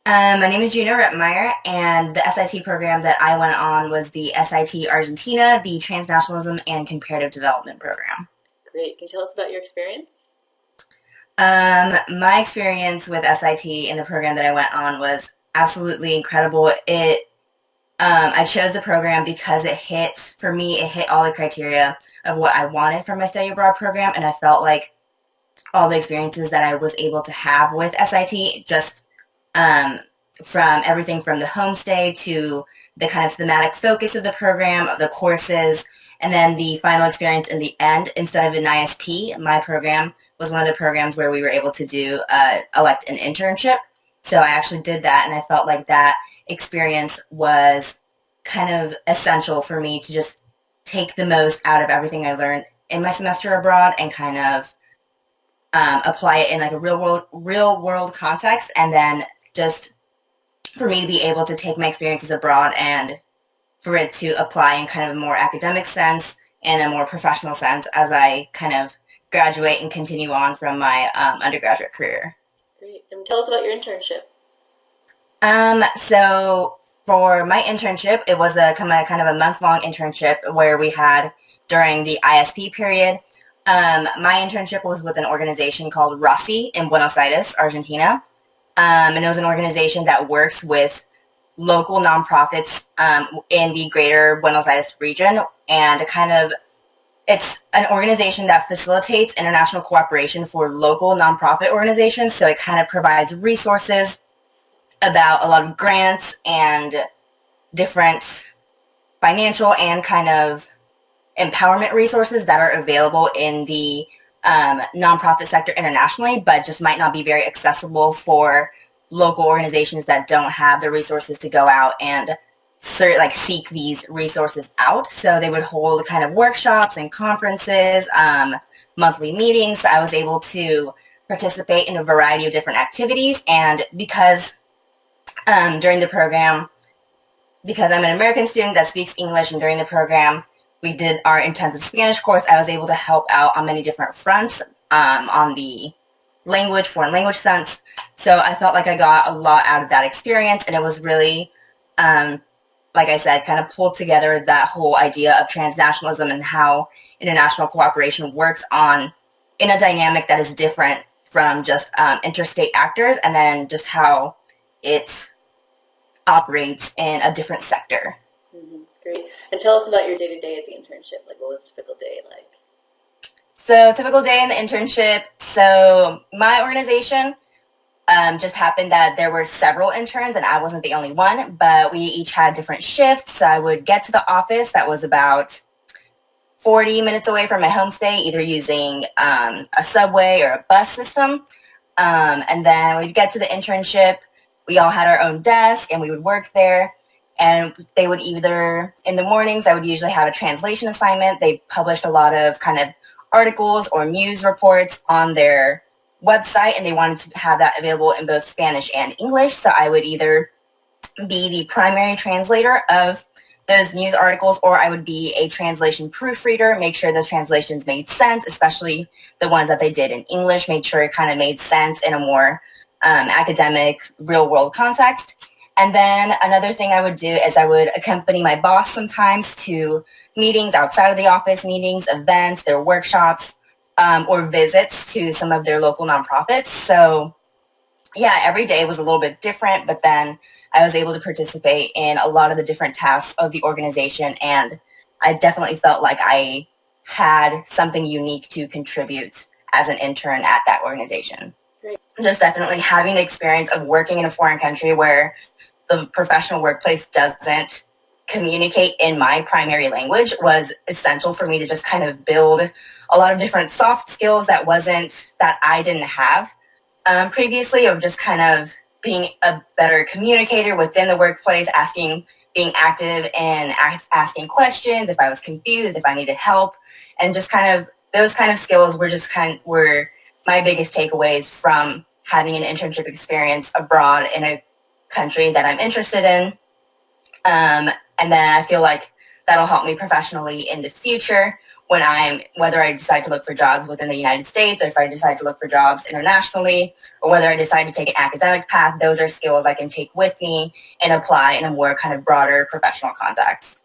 My name is Juno and the SIT program that I went on was the SIT Argentina, the Transnationalism and Comparative Development program. Great. Can you tell us about your experience? My experience with SIT in the program that I went on was absolutely incredible. I chose the program because for me, it hit all the criteria of what I wanted from my study abroad program, and I felt like all the experiences that I was able to have with SIT just um, from everything from the homestay to the kind of thematic focus of the program, of the courses, and then the final experience in the end. Instead of an ISP, my program was one of the programs where we were able to elect an internship. So I actually did that, and I felt like that experience was kind of essential for me to just take the most out of everything I learned in my semester abroad and kind of apply it in like a real world context, and then just for me to be able to take my experiences abroad and for it to apply in kind of a more academic sense and a more professional sense as I kind of graduate and continue on from my undergraduate career. Great. And tell us about your internship. So for my internship, it was a kind of a month-long internship where we had during the ISP period. My internship was with an organization called Rossi in Buenos Aires, Argentina. And it was an organization that works with local nonprofits in the greater Buenos Aires region, and it's an organization that facilitates international cooperation for local nonprofit organizations. So it kind of provides resources about a lot of grants and different financial and kind of empowerment resources that are available in the nonprofit sector internationally, but just might not be very accessible for local organizations that don't have the resources to go out and seek these resources out. So they would hold kind of workshops and conferences, monthly meetings. So I was able to participate in a variety of different activities, and during the program, because I'm an American student that speaks English, and during the program we did our intensive Spanish course, I was able to help out on many different fronts on the foreign language sense. So I felt like I got a lot out of that experience, and it was really, like I said, kind of pulled together that whole idea of transnationalism and how international cooperation works in a dynamic that is different from just interstate actors, and then just how it operates in a different sector. Great. And tell us about your day to day at the internship. Like, what was a typical day like? So, typical day in the internship. So, my organization just happened that there were several interns and I wasn't the only one, but we each had different shifts. So, I would get to the office that was about 40 minutes away from my homestay, either using a subway or a bus system. And then we'd get to the internship. We all had our own desk and we would work there. And they would either, in the mornings, I would usually have a translation assignment. They published a lot of kind of articles or news reports on their website, and they wanted to have that available in both Spanish and English. So I would either be the primary translator of those news articles, or I would be a translation proofreader, make sure those translations made sense, especially the ones that they did in English, made sure it kind of made sense in a more academic, real-world context. And then another thing I would do is I would accompany my boss sometimes to meetings outside of the office, meetings, events, their workshops, or visits to some of their local nonprofits. So yeah, every day was a little bit different, but then I was able to participate in a lot of the different tasks of the organization, and I definitely felt like I had something unique to contribute as an intern at that organization. Great. Just definitely having the experience of working in a foreign country where the professional workplace doesn't communicate in my primary language was essential for me to just kind of build a lot of different soft skills that I didn't have previously, of just kind of being a better communicator within the workplace, being active and asking questions if I was confused, if I needed help, and just kind of those kind of skills were my biggest takeaways from having an internship experience abroad in a country that I'm interested in. And then I feel like that'll help me professionally in the future whether I decide to look for jobs within the United States, or if I decide to look for jobs internationally, or whether I decide to take an academic path, those are skills I can take with me and apply in a more kind of broader professional context.